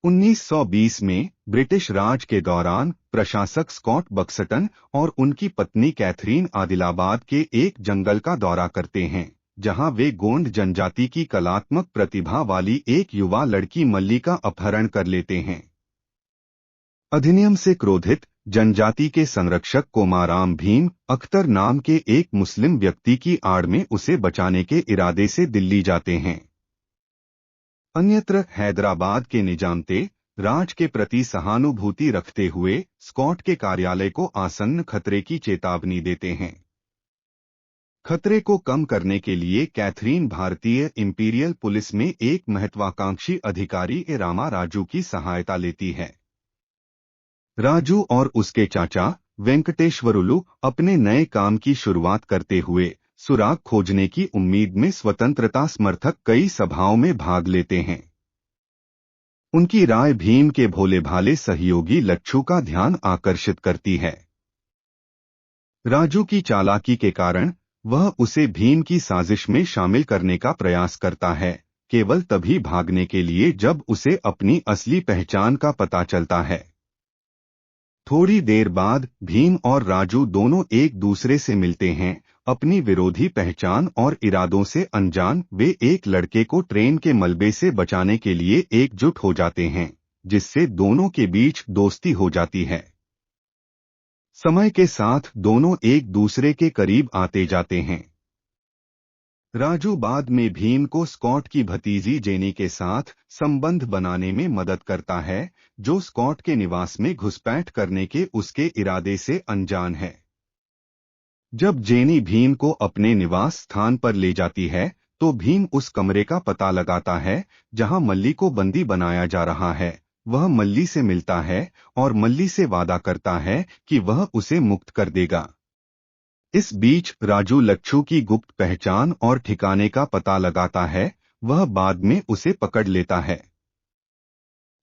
1920 में ब्रिटिश राज के दौरान प्रशासक स्कॉट बक्सटन और उनकी पत्नी कैथरीन आदिलाबाद के एक जंगल का दौरा करते हैं, जहां वे गोंड जनजाति की कलात्मक प्रतिभा वाली एक युवा लड़की मल्ली का अपहरण कर लेते हैं। अधिनियम से क्रोधित जनजाति के संरक्षक कोमाराम भीम अख्तर नाम के एक मुस्लिम व्यक्ति की आड़ में उसे बचाने के इरादे से दिल्ली जाते हैं। अन्यत्र हैदराबाद के निजामते राज के प्रति सहानुभूति रखते हुए स्कॉट के कार्यालय को आसन्न खतरे की चेतावनी देते हैं। खतरे को कम करने के लिए कैथरीन भारतीय इंपीरियल पुलिस में एक महत्वाकांक्षी अधिकारी रामा राजू की सहायता लेती है। राजू और उसके चाचा वेंकटेश्वरुलु अपने नए काम की शुरुआत करते हुए सुराग खोजने की उम्मीद में स्वतंत्रता समर्थक कई सभाओं में भाग लेते हैं। उनकी राय भीम के भोले भाले सहयोगी लच्छू का ध्यान आकर्षित करती है। राजू की चालाकी के कारण वह उसे भीम की साजिश में शामिल करने का प्रयास करता है, केवल तभी भागने के लिए जब उसे अपनी असली पहचान का पता चलता है। थोड़ी देर बाद भीम और राजू दोनों एक दूसरे से मिलते हैं। अपनी विरोधी पहचान और इरादों से अनजान वे एक लड़के को ट्रेन के मलबे से बचाने के लिए एकजुट हो जाते हैं, जिससे दोनों के बीच दोस्ती हो जाती है। समय के साथ दोनों एक दूसरे के करीब आते जाते हैं। राजू बाद में भीम को स्कॉट की भतीजी जेनी के साथ संबंध बनाने में मदद करता है, जो स्कॉट के निवास में घुसपैठ करने के उसके इरादे से अनजान है। जब जेनी भीम को अपने निवास स्थान पर ले जाती है, तो भीम उस कमरे का पता लगाता है जहां मल्ली को बंदी बनाया जा रहा है। वह मल्ली से मिलता है और मल्ली से वादा करता है कि वह उसे मुक्त कर देगा। इस बीच राजू लच्छू की गुप्त पहचान और ठिकाने का पता लगाता है। वह बाद में उसे पकड़ लेता है।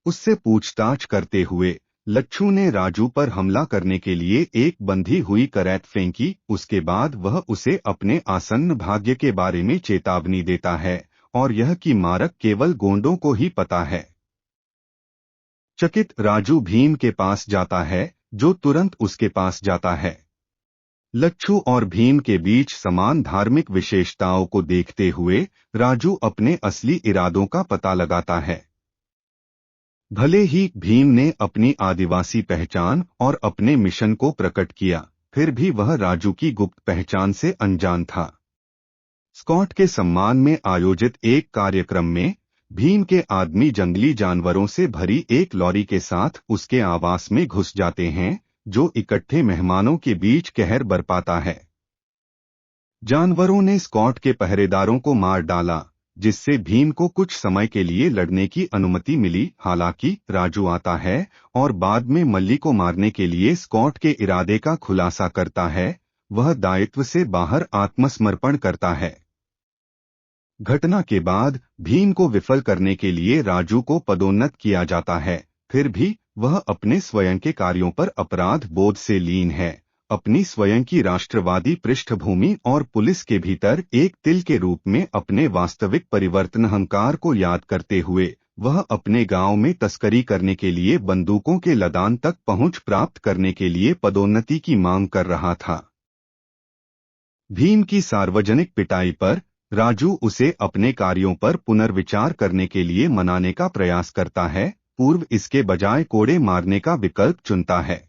उससे पूछताछ करते हुए लच्छू ने राजू पर हमला करने के लिए एक बंधी हुई करैत फेंकी। उसके बाद वह उसे अपने आसन्न भाग्य के बारे में चेतावनी देता है और यह कि मारक केवल गोंडों को ही पता है। चकित राजू भीम के पास जाता है, जो तुरंत उसके पास जाता है। लच्छू और भीम के बीच समान धार्मिक विशेषताओं को देखते हुए राजू अपने असली इरादों का पता लगाता है। भले ही भीम ने अपनी आदिवासी पहचान और अपने मिशन को प्रकट किया, फिर भी वह राजू की गुप्त पहचान से अनजान था। स्कॉट के सम्मान में आयोजित एक कार्यक्रम में भीम के आदमी जंगली जानवरों से भरी एक लॉरी के साथ उसके आवास में घुस जाते हैं, जो इकट्ठे मेहमानों के बीच कहर बरपाता है। जानवरों ने स्कॉट के पहरेदारों को मार डाला, जिससे भीम को कुछ समय के लिए लड़ने की अनुमति मिली। हालांकि राजू आता है और बाद में मल्ली को मारने के लिए स्कॉट के इरादे का खुलासा करता है। वह दायित्व से बाहर आत्मसमर्पण करता है। घटना के बाद भीम को विफल करने के लिए राजू को पदोन्नत किया जाता है। फिर भी वह अपने स्वयं के कार्यों पर अपराध बोध से लीन है। अपनी स्वयं की राष्ट्रवादी पृष्ठभूमि और पुलिस के भीतर एक तिल के रूप में अपने वास्तविक परिवर्तन अहंकार को याद करते हुए वह अपने गांव में तस्करी करने के लिए बंदूकों के लदान तक पहुंच प्राप्त करने के लिए पदोन्नति की मांग कर रहा था। भीम की सार्वजनिक पिटाई पर राजू उसे अपने कार्यों पर पुनर्विचार करने के लिए मनाने का प्रयास करता है। पूर्व इसके बजाय कोड़े मारने का विकल्प चुनता है।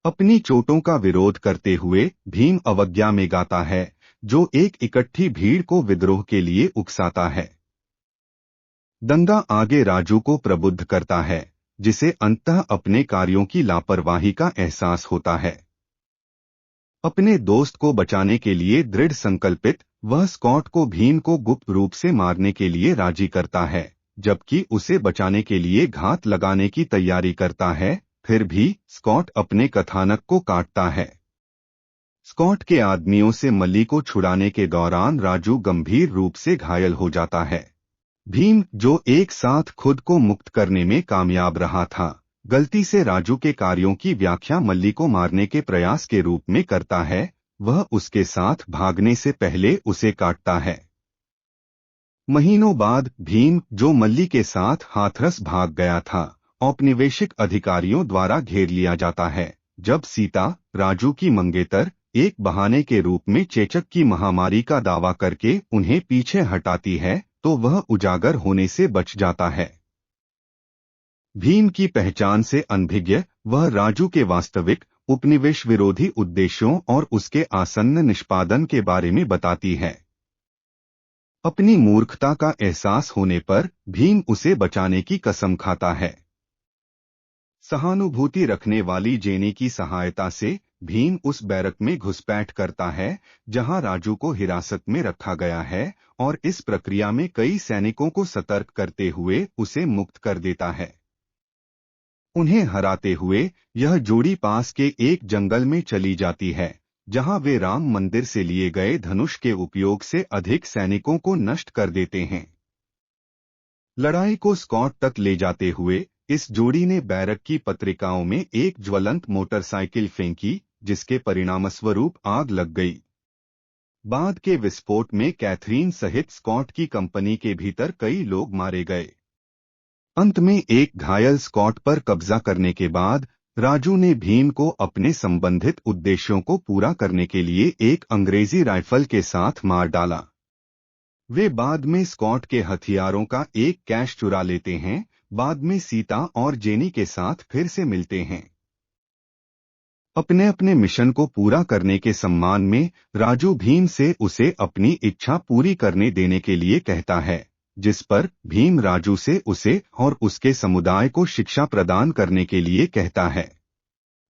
अपनी चोटों का विरोध करते हुए भीम अवज्ञा में गाता है, जो एक इकट्ठी भीड़ को विद्रोह के लिए उकसाता है। दंगा आगे राजू को प्रबुद्ध करता है, जिसे अंततः अपने कार्यों की लापरवाही का एहसास होता है। अपने दोस्त को बचाने के लिए दृढ़ संकल्पित वह स्कॉट को भीम को गुप्त रूप से मारने के लिए राजी करता है, जबकि उसे बचाने के लिए घात लगाने की तैयारी करता है। फिर भी स्कॉट अपने कथानक को काटता है। स्कॉट के आदमियों से मल्ली को छुड़ाने के दौरान राजू गंभीर रूप से घायल हो जाता है। भीम, जो एक साथ खुद को मुक्त करने में कामयाब रहा था, गलती से राजू के कार्यों की व्याख्या मल्ली को मारने के प्रयास के रूप में करता है। वह उसके साथ भागने से पहले उसे काटता है। महीनों बाद भीम, जो मल्ली के साथ हाथरस भाग गया था, औपनिवेशिक अधिकारियों द्वारा घेर लिया जाता है। जब सीता, राजू की मंगेतर, एक बहाने के रूप में चेचक की महामारी का दावा करके उन्हें पीछे हटाती है, तो वह उजागर होने से बच जाता है। भीम की पहचान से अनभिज्ञ वह राजू के वास्तविक उपनिवेश विरोधी उद्देश्यों और उसके आसन्न निष्पादन के बारे में बताती है। अपनी मूर्खता का एहसास होने पर भीम उसे बचाने की कसम खाता है। सहानुभूति रखने वाली जेनी की सहायता से भीम उस बैरक में घुसपैठ करता है जहां राजू को हिरासत में रखा गया है, और इस प्रक्रिया में कई सैनिकों को सतर्क करते हुए उसे मुक्त कर देता है। उन्हें हराते हुए यह जोड़ी पास के एक जंगल में चली जाती है, जहां वे राम मंदिर से लिए गए धनुष के उपयोग से अधिक सैनिकों को नष्ट कर देते हैं। लड़ाई को स्कॉट तक ले जाते हुए इस जोड़ी ने बैरक की पत्रिकाओं में एक ज्वलंत मोटरसाइकिल फेंकी, जिसके परिणामस्वरूप आग लग गई। बाद के विस्फोट में कैथरीन सहित स्कॉट की कंपनी के भीतर कई लोग मारे गए। अंत में एक घायल स्कॉट पर कब्जा करने के बाद राजू ने भीम को अपने संबंधित उद्देश्यों को पूरा करने के लिए एक अंग्रेजी राइफल के साथ मार डाला। वे बाद में स्कॉट के हथियारों का एक कैश चुरा लेते हैं। बाद में सीता और जेनी के साथ फिर से मिलते हैं। अपने अपने मिशन को पूरा करने के सम्मान में राजू भीम से उसे अपनी इच्छा पूरी करने देने के लिए कहता है, जिस पर भीम राजू से उसे और उसके समुदाय को शिक्षा प्रदान करने के लिए कहता है।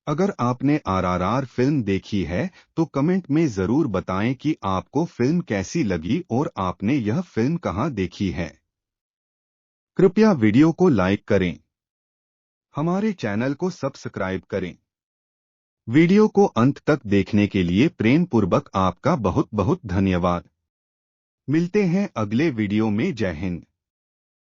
अगर आपने आरआरआर फिल्म देखी है तो कमेंट में जरूर बताएं कि आपको फिल्म कैसी लगी और आपने यह फिल्म कहां देखी है। कृपया वीडियो को लाइक करें, हमारे चैनल को सब्सक्राइब करें। वीडियो को अंत तक देखने के लिए प्रेम पूर्वक आपका बहुत बहुत धन्यवाद। मिलते हैं अगले वीडियो में। जय हिंद।